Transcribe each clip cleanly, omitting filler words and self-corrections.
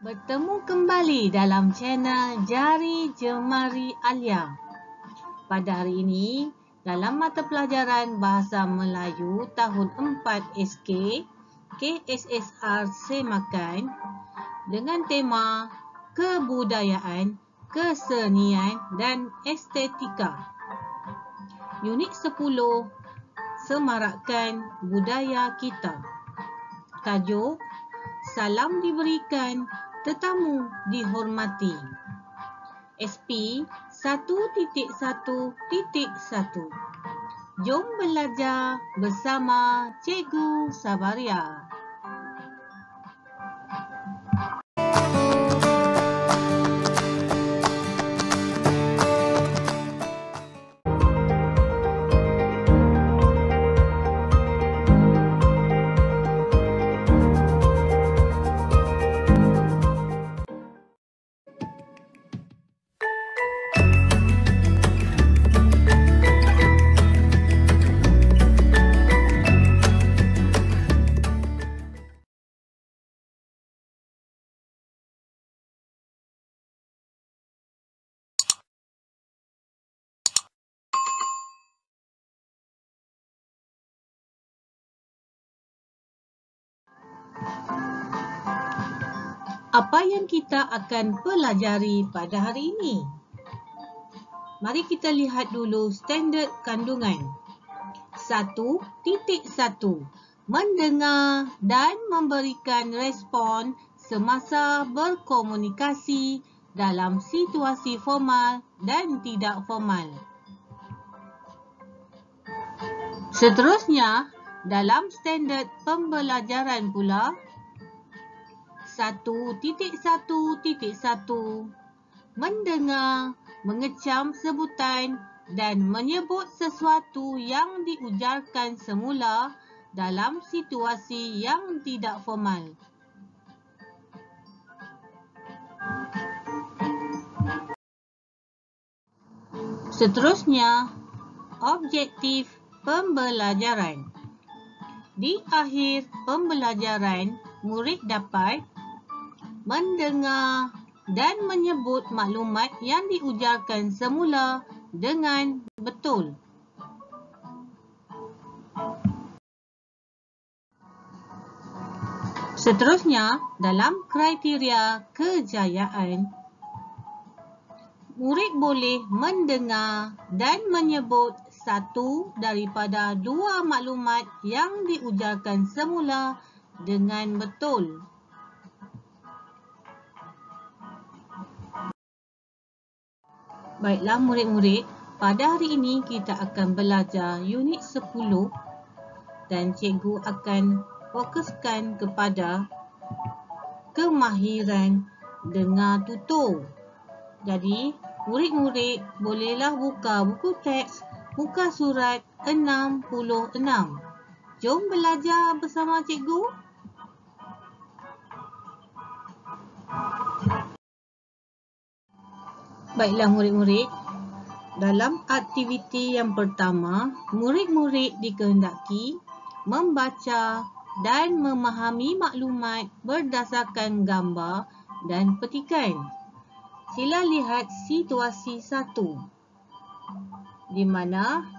Bertemu kembali dalam channel Jari Jemari Alia. Pada hari ini, dalam mata pelajaran Bahasa Melayu tahun 4 SK, KSSR Semakan, dengan tema Kebudayaan, Kesenian dan Estetika. Unit 10, Semarakkan Budaya Kita. Tajuk, Salam diberikan, tetamu dihormati. SP 1.1.1. Jom belajar bersama Cikgu Sabaria. Apa yang kita akan pelajari pada hari ini? Mari kita lihat dulu standard kandungan. 1.1. Mendengar dan memberikan respon semasa berkomunikasi dalam situasi formal dan tidak formal. Seterusnya, dalam standard pembelajaran pula, 1.1.1 mendengar, mengecam sebutan dan menyebut sesuatu yang diujarkan semula dalam situasi yang tidak formal. Seterusnya, objektif pembelajaran. Di akhir pembelajaran, murid dapat mendengar dan menyebut maklumat yang diujarkan semula dengan betul. Seterusnya, dalam kriteria kejayaan, murid boleh mendengar dan menyebut satu daripada dua maklumat yang diujarkan semula dengan betul. Baiklah murid-murid, pada hari ini kita akan belajar unit 10 dan cikgu akan fokuskan kepada kemahiran dengar tutur. Jadi, murid-murid bolehlah buka buku teks muka surat 66. Jom belajar bersama cikgu. Baiklah murid-murid, dalam aktiviti yang pertama, murid-murid dikehendaki membaca dan memahami maklumat berdasarkan gambar dan petikan. Sila lihat situasi 1, di mana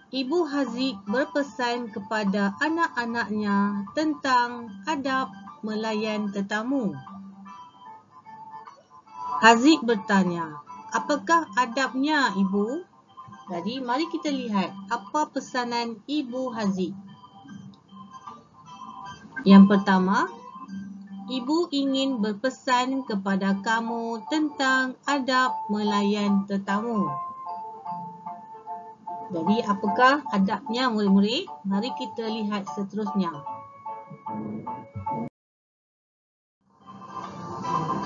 Ibu Haziq berpesan kepada anak-anaknya tentang adab melayan tetamu. Haziq bertanya, apakah adabnya Ibu? Jadi, mari kita lihat apa pesanan Ibu Haziq. Yang pertama, Ibu ingin berpesan kepada kamu tentang adab melayan tetamu. Jadi, apakah adabnya murid-murid? Mari kita lihat seterusnya.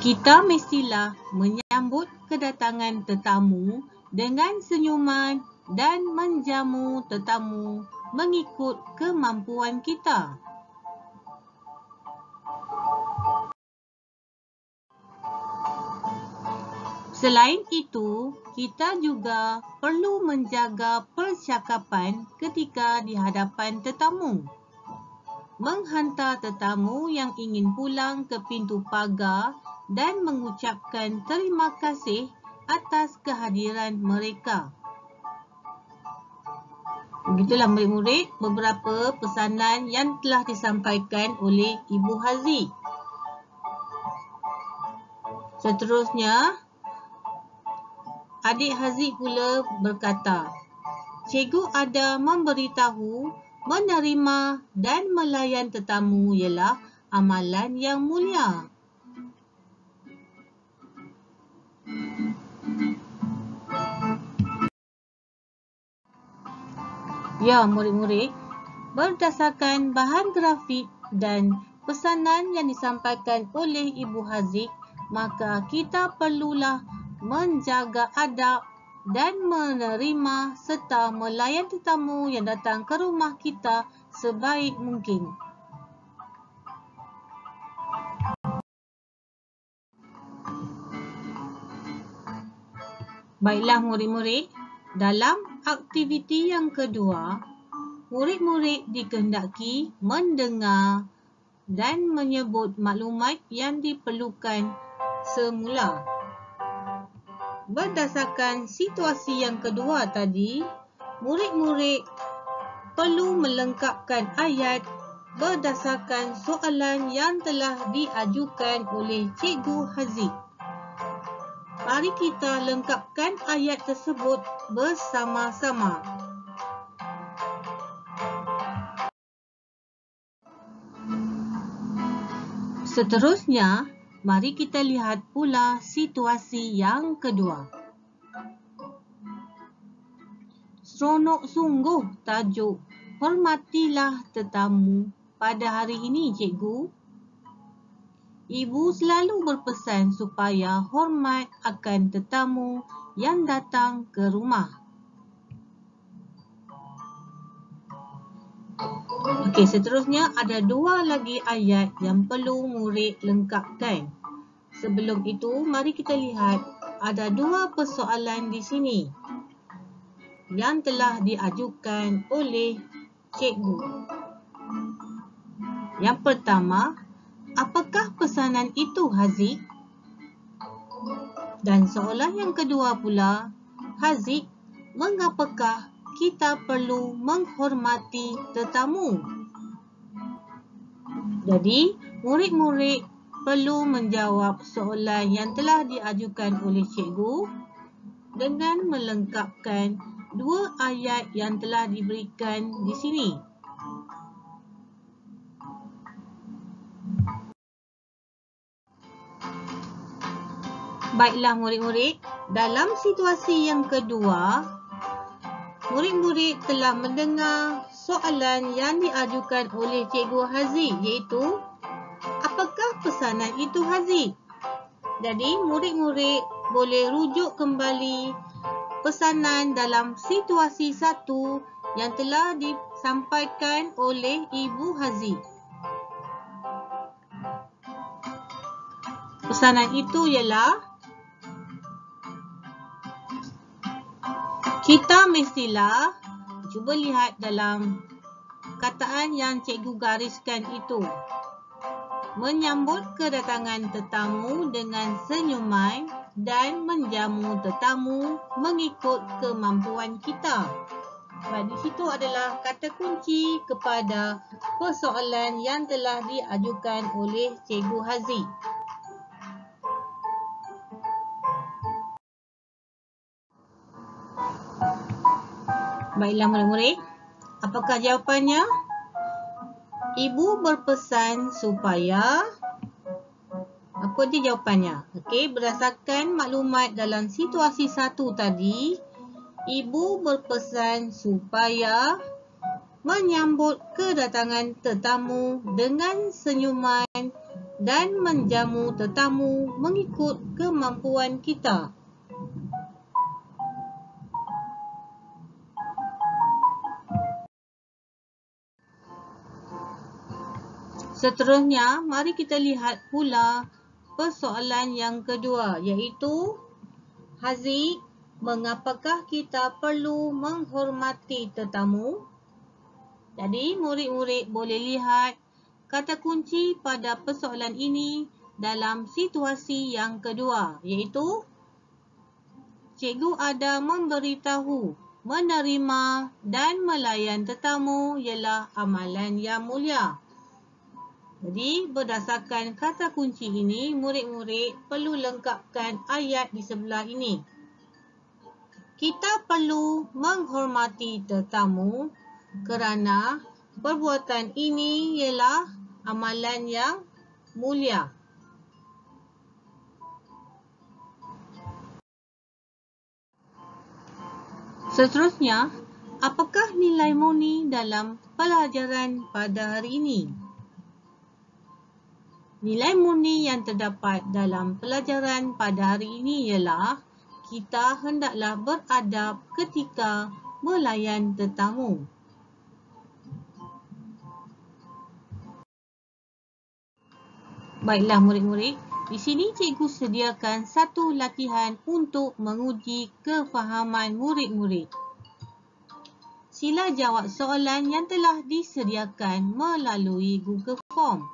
Kita mestilah menyambut kedatangan tetamu dengan senyuman dan menjamu tetamu mengikut kemampuan kita. Selain itu, kita juga perlu menjaga percakapan ketika di hadapan tetamu. menghantar tetamu yang ingin pulang ke pintu pagar dan mengucapkan terima kasih atas kehadiran mereka. Begitulah murid-murid beberapa pesanan yang telah disampaikan oleh Ibu Haziq. Seterusnya, adik Haziq pula berkata, Cikgu Ada memberitahu menerima dan melayan tetamu ialah amalan yang mulia. Ya, murid-murid, berdasarkan bahan grafik dan pesanan yang disampaikan oleh Ibu Haziq, maka kita perlulah menjaga adab dan menerima serta melayan tetamu yang datang ke rumah kita sebaik mungkin. Baiklah murid-murid, dalam aktiviti yang kedua, murid-murid dikehendaki mendengar dan menyebut maklumat yang diperlukan semula. Berdasarkan situasi yang kedua tadi, murid-murid perlu melengkapkan ayat berdasarkan soalan yang telah diajukan oleh Cikgu Haziq. Mari kita lengkapkan ayat tersebut bersama-sama. Seterusnya, mari kita lihat pula situasi yang kedua. Seronok sungguh tajuk hormatilah tetamu pada hari ini, Cikgu. Ibu selalu berpesan supaya hormat akan tetamu yang datang ke rumah. Okey, seterusnya ada dua lagi ayat yang perlu murid lengkapkan. Sebelum itu, mari kita lihat ada dua persoalan di sini yang telah diajukan oleh cikgu. Yang pertama, apakah pesanan itu, Haziq? Dan soalan yang kedua pula, Haziq, mengapakah kita perlu menghormati tetamu? Jadi, murid-murid perlu menjawab soalan yang telah diajukan oleh cikgu dengan melengkapkan dua ayat yang telah diberikan di sini. Baiklah murid-murid, dalam situasi yang kedua, murid-murid telah mendengar soalan yang diajukan oleh Cikgu Haziq, iaitu apakah pesanan itu, Haziq? Jadi, murid-murid boleh rujuk kembali pesanan dalam situasi satu yang telah disampaikan oleh Ibu Haziq. Pesanan itu ialah kita mestilah, cuba lihat dalam kataan yang cikgu gariskan itu, menyambut kedatangan tetamu dengan senyuman dan menjamu tetamu mengikut kemampuan kita. Baik, di situ adalah kata kunci kepada persoalan yang telah diajukan oleh Cikgu Haziq. Baiklah murid-murid, apakah jawapannya? Ibu berpesan supaya, apa dia jawapannya? Okey, berdasarkan maklumat dalam situasi satu tadi, ibu berpesan supaya menyambut kedatangan tetamu dengan senyuman dan menjamu tetamu mengikut kemampuan kita. Seterusnya, mari kita lihat pula persoalan yang kedua, iaitu Haziq, mengapakah kita perlu menghormati tetamu? Jadi, murid-murid boleh lihat kata kunci pada persoalan ini dalam situasi yang kedua, iaitu cikgu ada memberitahu menerima dan melayan tetamu ialah amalan yang mulia. Jadi, berdasarkan kata kunci ini, murid-murid perlu lengkapkan ayat di sebelah ini. Kita perlu menghormati tetamu kerana perbuatan ini ialah amalan yang mulia. Seterusnya, apakah nilai murni dalam pelajaran pada hari ini? Nilai murni yang terdapat dalam pelajaran pada hari ini ialah kita hendaklah beradab ketika melayan tetamu. Baiklah murid-murid, di sini cikgu sediakan satu latihan untuk menguji kefahaman murid-murid. Sila jawab soalan yang telah disediakan melalui Google Form.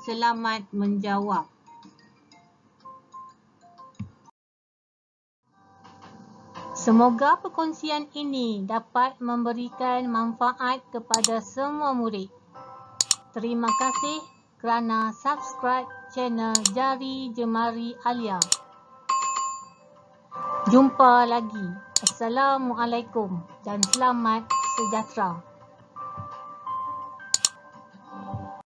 Selamat menjawab. Semoga perkongsian ini dapat memberikan manfaat kepada semua murid. Terima kasih kerana subscribe channel Jari Jemari Alia. Jumpa lagi. Assalamualaikum dan selamat sejahtera.